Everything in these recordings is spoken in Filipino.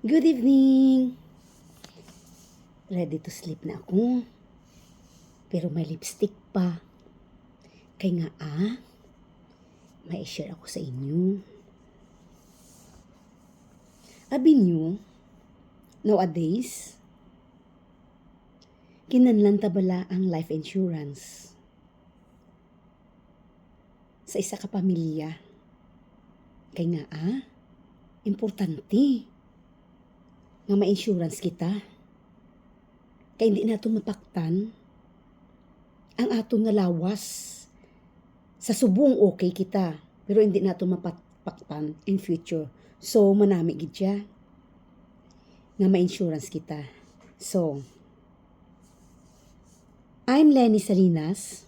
Good evening! Ready to sleep na ako. Pero may lipstick pa. Kaya nga may share ako sa inyo. Abi nyo, nowadays, kinahanglan ta bala ang life insurance sa isa ka pamilya. Kaya nga importante nga ma-insurance kita. Kaya hindi nato mapaktan ang aton nga lawas. Sa subong okay kita, pero hindi nato mapaktan in future. So, manami gid siya nga ma-insurance kita. So, I'm Lenny Salinas,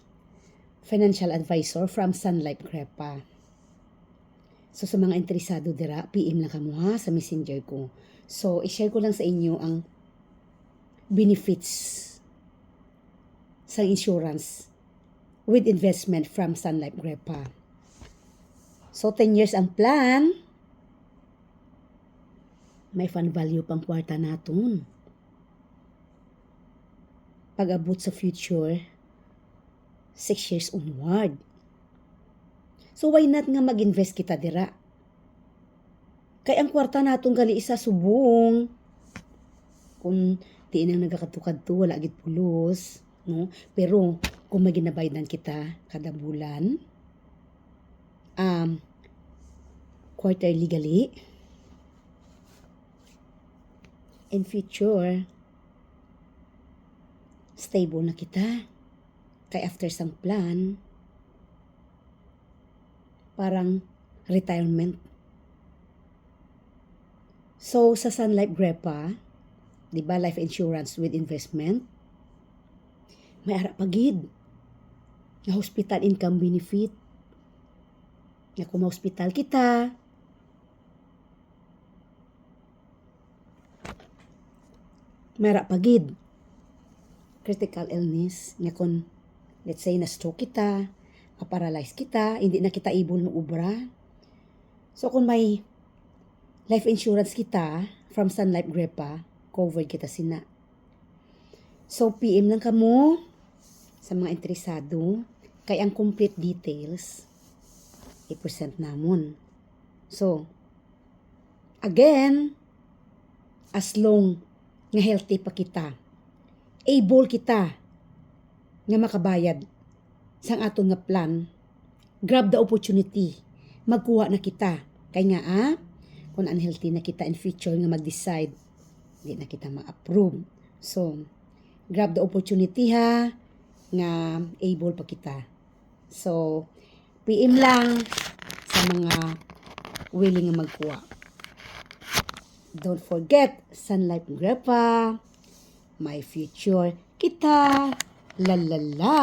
financial advisor from Sun Life Crepa. So, sa mga interesado dira, PM lang kamo ha sa messenger ko. So, i-share ko lang sa inyo ang benefits sa insurance with investment from Sun Life Crepa. So, 10 years ang plan. May fund value pang kwarta naton. Pag-abot sa future, 6 years onward. So, why not nga mag-invest kita dira? Kaya ang kwarta natong gali isa subong. Kung di nang nagakatukad to, wala gid pulos. No? Pero, kung maginabaydan kita kada bulan, quarterly gali, in future, stable na kita. Kaya after sang plan, parang retirement. So, sa Sun Life Crepa, di ba, life insurance with investment, may ara pagid nga hospital income benefit. Nga kung ma-hospital kita, may ara pagid critical illness. Nga kung, let's say, na-stroke kita, ma-paralyze kita, hindi na kita able na ubra. So, kung may life insurance kita from Sun Life Crepa, covered kita sina. So, PM lang kamo sa mga interesado. Kaya ang complete details, i-present namon. So, again, as long nga healthy pa kita, able kita nga makabayad sang aton nga plan, grab the opportunity, magkuha na kita. Kaya nga, kung unhealthy na kita in future nga mag-decide, hindi na kita ma-approve. So, grab the opportunity ha, nga able pa kita. So, PM lang sa mga willing nga magkuha. Don't forget, Sun Life Crepa, my future kita, la la la.